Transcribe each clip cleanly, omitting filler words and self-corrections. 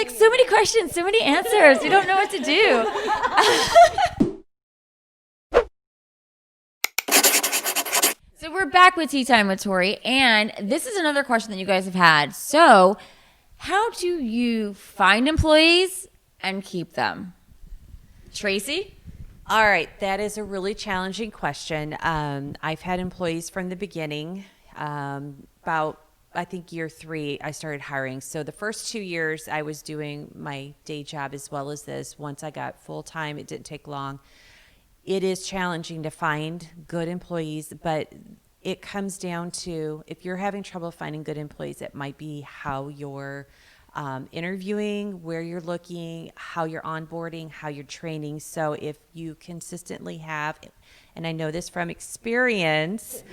like, so many questions, so many answers. You don't know what to do. So we're back with Tea Time with Tori, and this is another question that you guys have had. So how do you find employees and keep them? Tracy? All right, that is a really challenging question. I've had employees from the beginning. About, I think, year 3, I started hiring. So the first 2 years, I was doing my day job as well as this. Once I got full-time, it didn't take long. It is challenging to find good employees, but it comes down to, if you're having trouble finding good employees, it might be how you're interviewing, where you're looking, how you're onboarding, how you're training. So if you consistently have, and I know this from experience,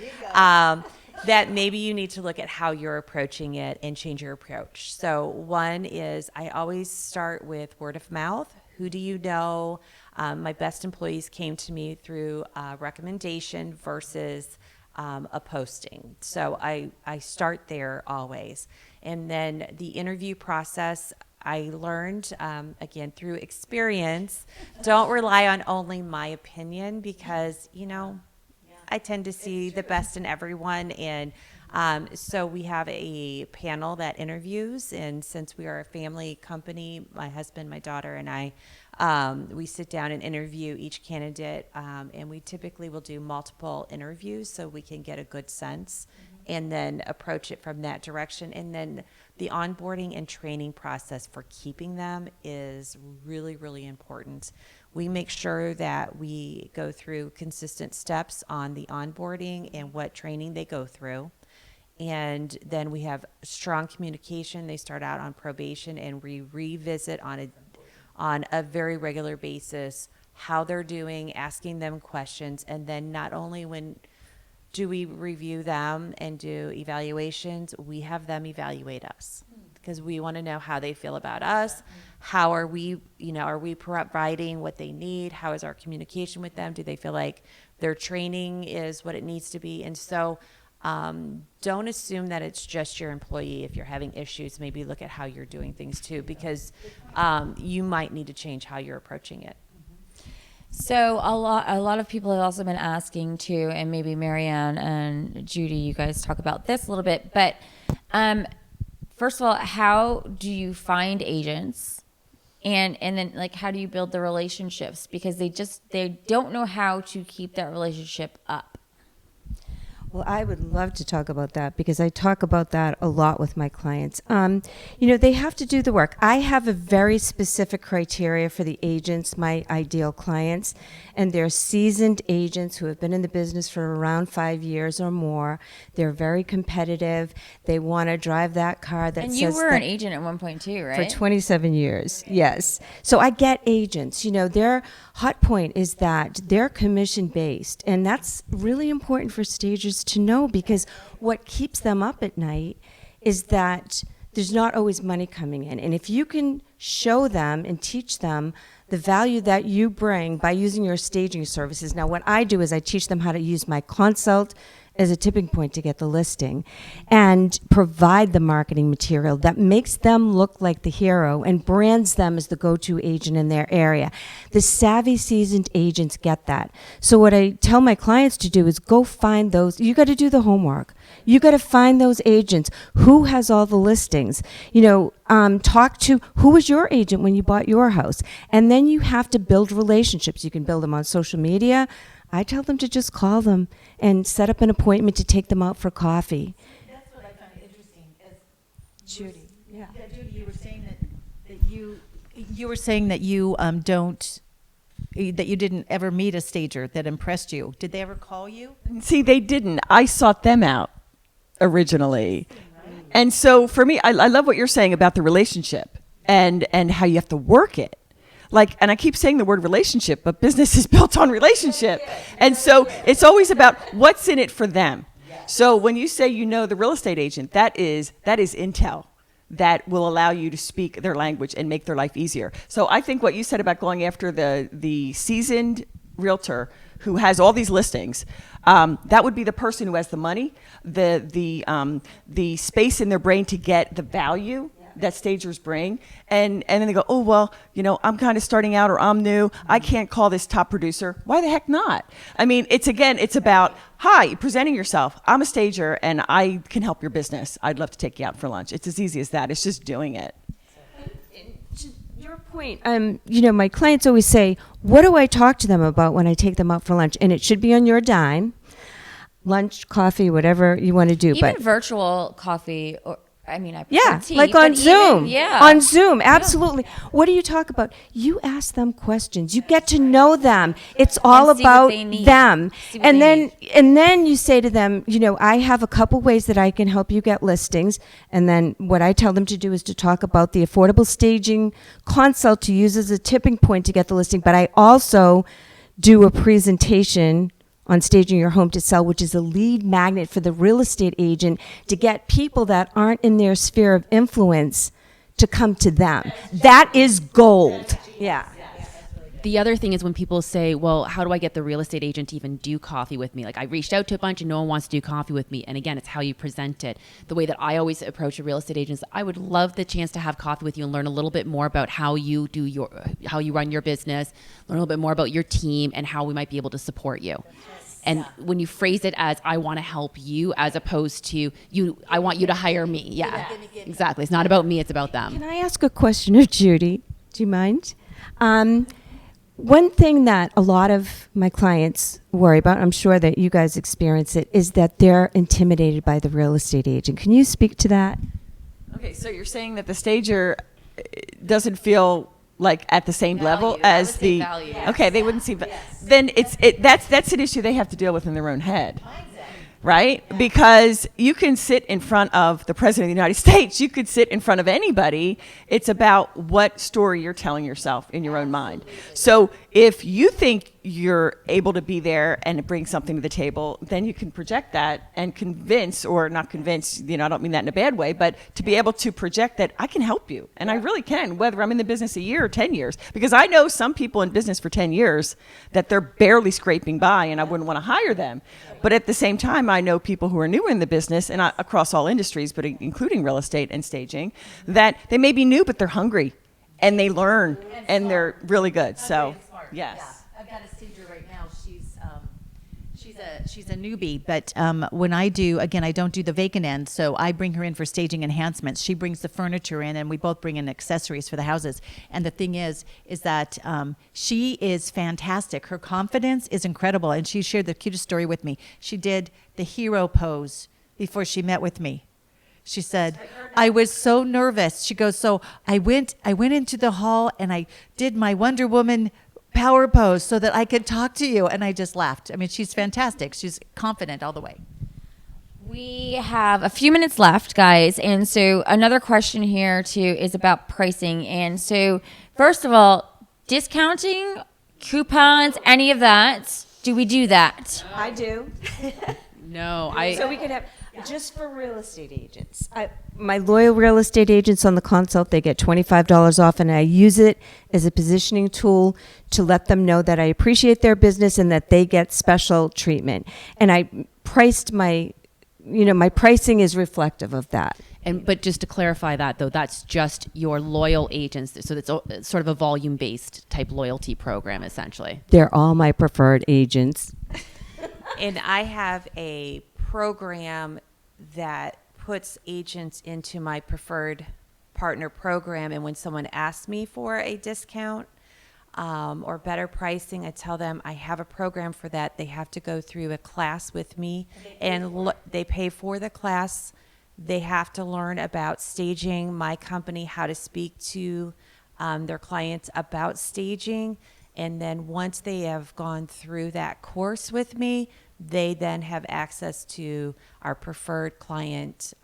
that maybe you need to look at how you're approaching it and change your approach. So one is, I always start with word of mouth. Who do you know? My best employees came to me through recommendation versus a posting. So I start there always. And then the interview process, I learned, again, through experience, don't rely on only my opinion because, I tend to see the best in everyone. And so we have a panel that interviews. And since we are a family company, my husband, my daughter, and I, we sit down and interview each candidate, and we typically will do multiple interviews so we can get a good sense and then approach it from that direction. And then the onboarding and training process for keeping them is really, really important. We make sure that we go through consistent steps on the onboarding and what training they go through. And then we have strong communication. They start out on probation, and we revisit on a very regular basis how they're doing, asking them questions. And then not only when do we review them and do evaluations, we have them evaluate us because we want to know how they feel about us. How are we, are we providing what they need? How is our communication with them? Do they feel like their training is what it needs to be? And so don't assume that it's just your employee. If you're having issues, maybe look at how you're doing things too, because you might need to change how you're approaching it. So a lot of people have also been asking too, and maybe Marianne and Judy, you guys talk about this a little bit, but first of all, how do you find agents? And then like, how do you build the relationships? Because they don't know how to keep that relationship up. Well, I would love to talk about that because I talk about that a lot with my clients. They have to do the work. I have a very specific criteria for the agents, my ideal clients, and they're seasoned agents who have been in the business for around 5 years or more. They're very competitive. They want to drive that car that says... And you were an agent at one point too, right? For 27 years, yes. So I get agents. Their hot point is that they're commission-based, and that's really important for stagers to know, because what keeps them up at night is that there's not always money coming in. And if you can show them and teach them the value that you bring by using your staging services. Now, what I do is I teach them how to use my consult as a tipping point to get the listing and provide the marketing material that makes them look like the hero and brands them as the go-to agent in their area. The savvy, seasoned agents get that. So what I tell my clients to do is go find those. You got to do the homework. You got to find those agents. Who has all the listings? Talk to who was your agent when you bought your house. And then you have to build relationships. You can build them on social media. I tell them to just call them and set up an appointment to take them out for coffee. That's what I find interesting. Judy, yeah. Judy, you were saying that you didn't ever meet a stager that impressed you. Did they ever call you? See, they didn't. I sought them out originally. Right. And so for me, I love what you're saying about the relationship and how you have to work it. And I keep saying the word relationship, but business is built on relationship. And so it's always about what's in it for them. So when you say the real estate agent, that is intel that will allow you to speak their language and make their life easier. So I think what you said about going after the seasoned realtor who has all these listings, that would be the person who has the money, the space in their brain to get the value that stagers bring, and then they go, oh well, I'm kind of starting out, or I'm new, I can't call this top producer. Why the heck not? I mean, it's about, hi, presenting yourself. I'm a stager and I can help your business. I'd love to take you out for lunch. It's as easy as that. It's just doing it. To your point, my clients always say, what do I talk to them about when I take them out for lunch? And it should be on your dime. Lunch, coffee, whatever you want to do. Even virtual coffee, or I prefer tea, like but on Zoom. yeah. On Zoom, absolutely. What do you talk about? You ask them questions. You get to know them. It's all see what about they need. them. See what And they then you say to them, I have a couple ways that I can help you get listings. And then what I tell them to do is to talk about the affordable staging consult to use as a tipping point to get the listing. But I also do a presentation on staging your home to sell, which is a lead magnet for the real estate agent to get people that aren't in their sphere of influence to come to them. That is gold. Yeah. The other thing is when people say, well, how do I get the real estate agent to even do coffee with me? Like, I reached out to a bunch and no one wants to do coffee with me. And again, it's how you present it. The way that I always approach a real estate agent is, I would love the chance to have coffee with you and learn a little bit more about how you run your business, learn a little bit more about your team and how we might be able to support you. And when you phrase it as, I want to help you, as opposed to I want you to hire me. Yeah, exactly. It's not about me, it's about them. Can I ask a question of Judy? Do you mind? One thing that a lot of my clients worry about, I'm sure that you guys experience it, is that they're intimidated by the real estate agent. Can you speak to that? Okay, so you're saying that the stager doesn't feel like at the same level as the value. Okay, they wouldn't see then that's an issue they have to deal with in their own head. Right? Because you can sit in front of the President of the United States. You could sit in front of anybody. It's about what story you're telling yourself in your own mind. So if you think you're able to be there and bring something to the table, then you can project that and convince, or not convince, I don't mean that in a bad way, but to be able to project that I can help you. And I really can, whether I'm in the business a year or 10 years. Because I know some people in business for 10 years that they're barely scraping by and I wouldn't want to hire them. But at the same time, I know people who are new in the business, and across all industries, but including real estate and staging, that they may be new, but they're hungry and they learn and they're really good. So, yes. Yeah. I've got a stager right now. She's a newbie, but when I don't do the vacant end, so I bring her in for staging enhancements. She brings the furniture in, and we both bring in accessories for the houses. And the thing is that she is fantastic. Her confidence is incredible, and she shared the cutest story with me. She did the hero pose before she met with me. She said, I was so nervous. She goes, so I went into the hall and I did my Wonder Woman power pose so that I could talk to you. And I just laughed. I mean, she's fantastic. She's confident all the way. We have a few minutes left, guys. And so another question here, too, is about pricing. And so, first of all, discounting, coupons, any of that, do we do that? I do. No, So we could have, just for real estate agents. My loyal real estate agents on the consult, they get $25 off, and I use it as a positioning tool to let them know that I appreciate their business and that they get special treatment. And I priced my pricing is reflective of that. But just to clarify that, though, that's just your loyal agents. So it's sort of a volume-based type loyalty program, essentially. They're all my preferred agents. And I have a program that puts agents into my preferred partner program. And when someone asks me for a discount or better pricing, I tell them I have a program for that. They have to go through a class with me, and they pay for the class. They have to learn about staging, my company, how to speak to their clients about staging. And then once they have gone through that course with me, they then have access to our preferred client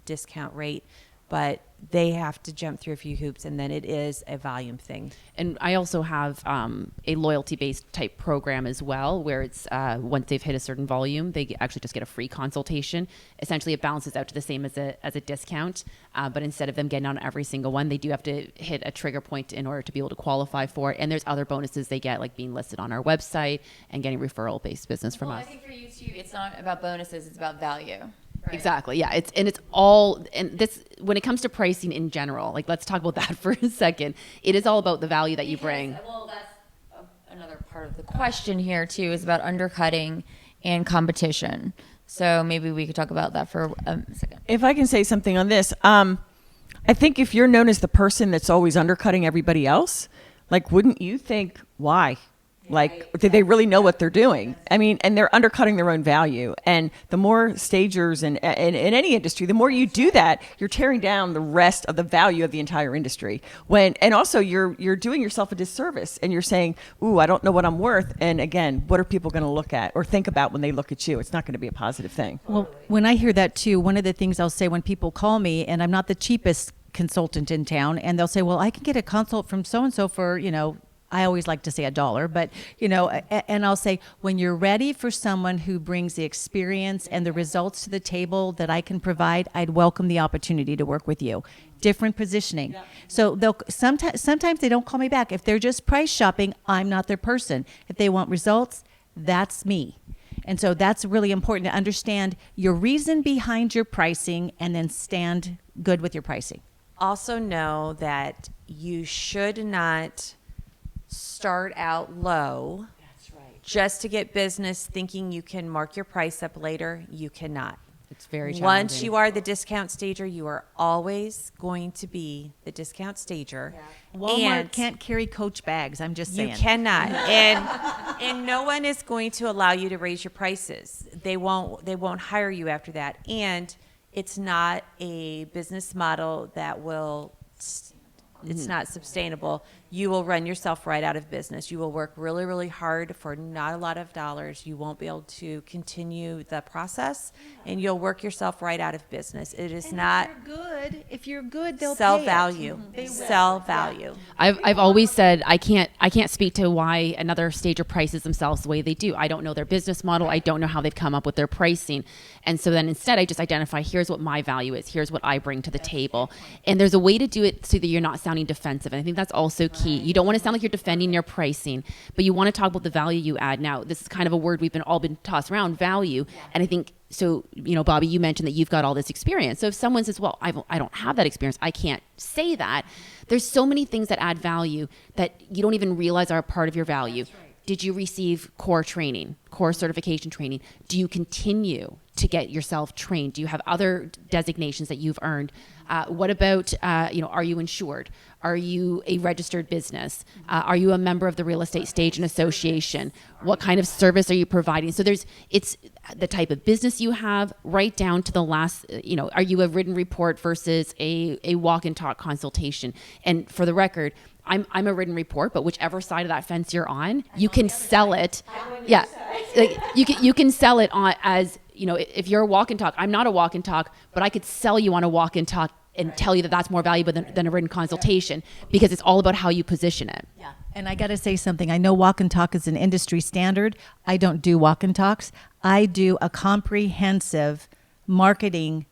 discount rate. But they have to jump through a few hoops, and then it is a volume thing. And I also have a loyalty-based type program as well, where it's once they've hit a certain volume, they actually just get a free consultation. Essentially, it balances out to the same as a discount, but instead of them getting on every single one, they do have to hit a trigger point in order to be able to qualify for it. And there's other bonuses they get, like being listed on our website and getting referral-based business from us. I think for you too, it's not about bonuses; it's about value. Exactly. Yeah. It's all, and this, when it comes to pricing in general, like, let's talk about that for a second. It is all about the value that you bring. Well, that's another part of the question here too, is about undercutting and competition. So maybe we could talk about that for a second. If I can say something on this, I think if you're known as the person that's always undercutting everybody else, like, wouldn't you think, why? Like, do they really know what they're doing? I mean, and they're undercutting their own value. And the more stagers in any industry, the more you do that, you're tearing down the rest of the value of the entire industry. And also you're doing yourself a disservice, and you're saying, ooh, I don't know what I'm worth. And again, what are people going to look at or think about when they look at you? It's not going to be a positive thing. Well, when I hear that too, one of the things I'll say when people call me, and I'm not the cheapest consultant in town, and they'll say, well, I can get a consult from so-and-so for, I always like to say $1, but, and I'll say, when you're ready for someone who brings the experience and the results to the table that I can provide, I'd welcome the opportunity to work with you. Different positioning. So they'll sometimes they don't call me back. If they're just price shopping, I'm not their person. If they want results, that's me. And so that's really important to understand your reason behind your pricing and then stand good with your pricing. Also know that you should not start out low. That's right. Just to get business, thinking you can mark your price up later. You cannot. It's very challenging. Once you are the discount stager, you are always going to be the discount stager. Yeah. Walmart can't carry Coach bags. I'm just saying. You cannot. And no one is going to allow you to raise your prices. They won't hire you after that. And it's not a business model that will it's not sustainable. You will run yourself right out of business. You will work really, really hard for not a lot of dollars. You won't be able to continue the process, and you'll work yourself right out of business. It is not. If you're good, they'll sell pay value. They will. Sell value. I've always said I can't speak to why another stager prices themselves the way they do. I don't know their business model. I don't know how they've come up with their pricing. And so then instead I just identify, here's what my value is. Here's what I bring to the table. And there's a way to do it so that you're not sounding defensive. And I think that's also key. You don't want to sound like you're defending your pricing, but you want to talk about the value you add. Now, this is kind of a word we've all been tossed around, value. And I think, so, Bobby, you mentioned that you've got all this experience. So if someone says, well, I don't have that experience, I can't say that. There's so many things that add value that you don't even realize are a part of your value. Did you receive core training, core certification training? Do you continue to get yourself trained? Do you have other designations that you've earned? What about, are you insured? Are you a registered business? Are you a member of the Real Estate Staging Association? What kind of service are you providing? So it's the type of business you have, right down to the last, are you a written report versus a walk and talk consultation? And for the record, I'm a written report, but whichever side of that fence you're on, you can sell it. Yeah, like you can sell it on as, if you're a walk and talk. I'm not a walk and talk, but I could sell you on a walk and talk and tell you that that's more valuable than a written consultation, because it's all about how you position it. Yeah. And I got to say something. I know walk and talk is an industry standard. I don't do walk and talks. I do a comprehensive marketing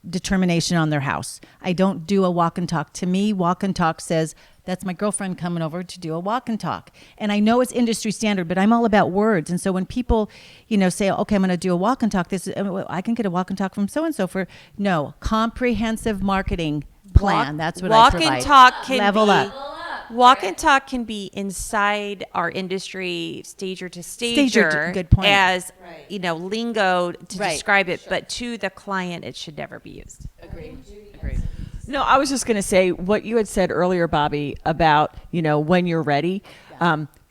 determination on their house. I don't do a walk and talk. To me, walk and talk says, that's my girlfriend coming over to do a walk and talk. And I know it's industry standard, but I'm all about words. And so when people, say, okay, I'm going to do a walk and talk, I can get a walk and talk from so-and-so comprehensive marketing plan. That's what I provide. Walk and talk can level up. Walk and talk can be inside our industry, stager to stager, good point. as lingo to Right. describe it, but to the client, it should never be used. Agreed. No, I was just going to say what you had said earlier, Bobby, about, when you're ready.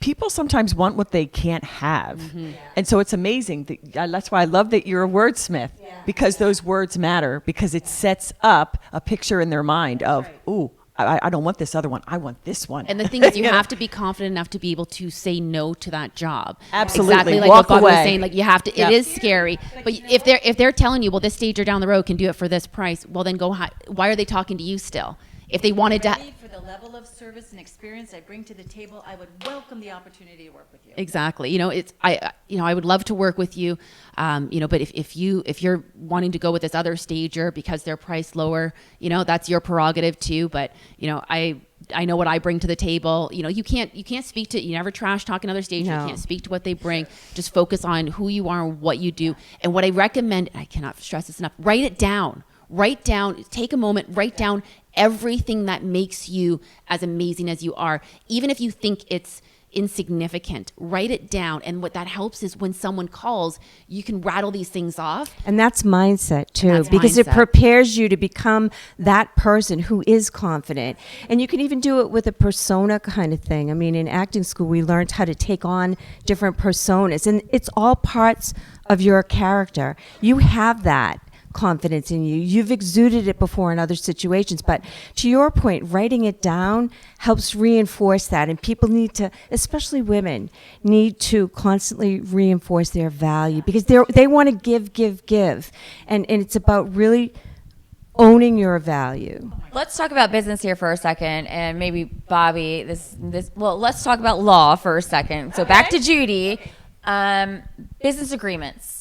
People sometimes want what they can't have. Mm-hmm. And so it's amazing. That's why I love that you're a wordsmith, because those words matter, because it sets up a picture in their mind of, ooh, I don't want this other one. I want this one. And the thing is, you have to be confident enough to be able to say no to that job. Absolutely. Exactly like Walk what Bob away. was saying. Like you have to. It is scary, but if they're telling you, well, this stager down the road can do it for this price, well, then go. Why are they talking to you still? If they wanted to. For the level of service and experience I bring to the table, I would welcome the opportunity to work with you. Exactly. I would love to work with you. But if you're wanting to go with this other stager because they're priced lower, that's your prerogative too. But I I know what I bring to the table. You know, you can't speak to, you never trash talk another stage. No. You can't speak to what they bring. Just focus on who you are and what you do. And what I recommend, and I cannot stress this enough, write it down. Write down, take a moment, write down everything that makes you as amazing as you are. Even if you think it's insignificant, write it down. And what that helps is when someone calls, you can rattle these things off. And that's mindset too, That's because it mindset. prepares you to become that person who is confident. And you can even do it with a persona kind of thing. I mean, in acting school, we learned how to take on different personas, and it's all parts of your character. You have that confidence in you. You've exuded it before in other situations, but to your point, writing it down helps reinforce that. And people need to, especially women, need to constantly reinforce their value, because they want to give. And it's about really owning your value. Let's talk about business here for a second, and maybe Bobby, let's talk about law for a second. So back to Judy, business agreements.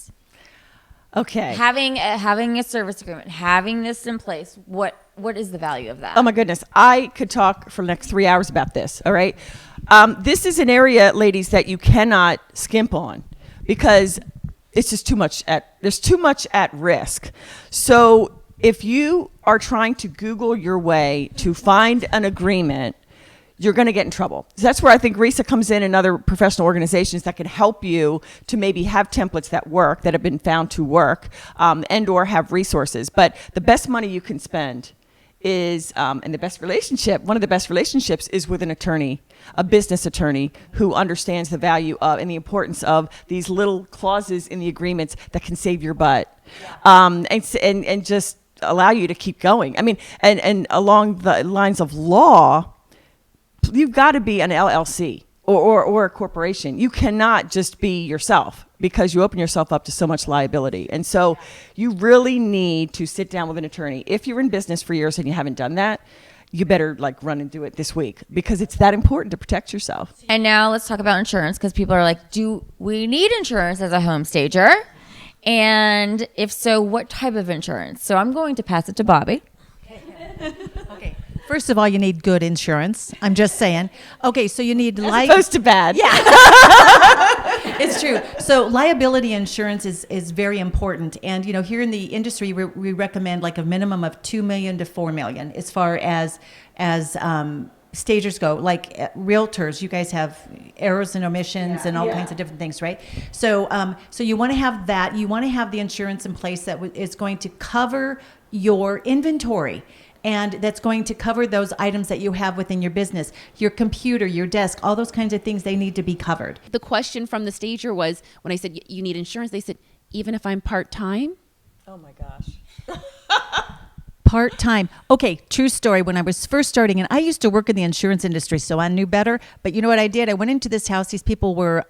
Okay. Having a service agreement, having this in place, what is the value of that? Oh my goodness. I could talk for the next 3 hours about this. All right. This is an area, ladies, that you cannot skimp on, because it's just there's too much at risk. So if you are trying to Google your way to find an agreement, you're going to get in trouble. So that's where I think RISA comes in, and other professional organizations that can help you to maybe have templates that work, that have been found to work, and or have resources. But the best money you can spend is, and the best relationship, one of the best relationships is with an attorney, a business attorney who understands the value of and the importance of these little clauses in the agreements that can save your butt, and just allow you to keep going. I mean, and along the lines of law, you've got to be an LLC or a corporation. You cannot just be yourself, because you open yourself up to so much liability. And so you really need to sit down with an attorney. If you're in business for years and you haven't done that, you better run and do it this week, because it's that important to protect yourself. And now let's talk about insurance, because people are like, do we need insurance as a home stager? And if so, what type of insurance? So I'm going to pass it to Bobby. Okay. First of all, you need good insurance. I'm just saying. Okay, so you need As opposed to bad. Yeah. It's true. So liability insurance is very important. And, you know, here in the industry, we recommend like a minimum of $2 million to $4 million as far as stagers go. Like realtors, you guys have errors and omissions and all kinds of different things, right? So you want to have that. You want to have the insurance in place that is going to cover your inventory. And that's going to cover those items that you have within your business, your computer, your desk, all those kinds of things, they need to be covered. The question from the stager was, when I said, you need insurance, they said, even if I'm part-time? Oh my gosh. Part-time. Okay, true story. When I was first starting, and I used to work in the insurance industry, so I knew better. But you know what I did? I went into this house. These people were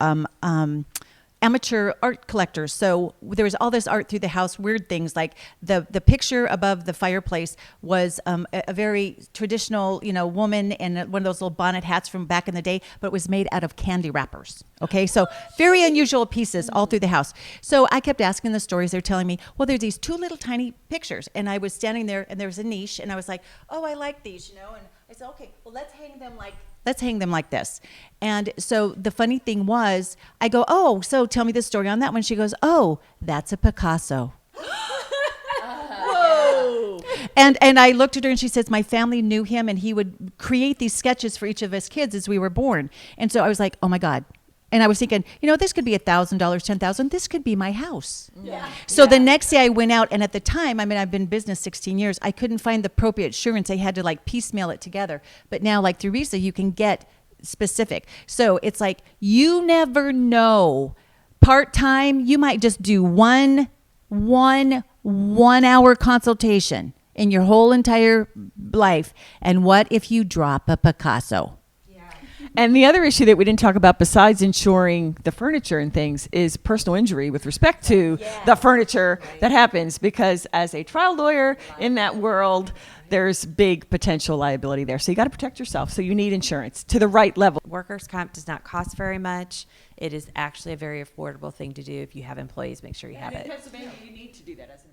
amateur art collectors. So there was all this art through the house, weird things like the picture above the fireplace was a very traditional, you know, woman in one of those little bonnet hats from back in the day, but it was made out of candy wrappers. Okay, so very unusual pieces all through the house. So I kept asking the stories. They're telling me, well, there's these two little tiny pictures. And I was standing there and there was a niche and I was like, oh, I like these, you know, and I said, okay, well, let's hang them like this. And so the funny thing was, I go, oh, so tell me the story on that one. She goes, oh, that's a Picasso. Whoa. And I looked at her and she says, my family knew him and he would create these sketches for each of us kids as we were born. And so I was like, oh my God. And I was thinking, you know, this could be $1,000, $10,000. This could be my house. Yeah. So the next day I went out, and at the time, I mean, I've been in business 16 years. I couldn't find the appropriate insurance. I had to like piecemeal it together. But now, like through RISA, you can get specific. So it's like, you never know. Part-time, you might just do one hour consultation in your whole entire life. And what if you drop a Picasso? And the other issue that we didn't talk about, besides insuring the furniture and things, is personal injury with respect to the furniture that happens. Because as a trial lawyer in that world, there's big potential liability there. So you got to protect yourself. So you need insurance to the right level. Workers' comp does not cost very much. It is actually a very affordable thing to do. If you have employees, make sure you have it. Pennsylvania, you need to do that as an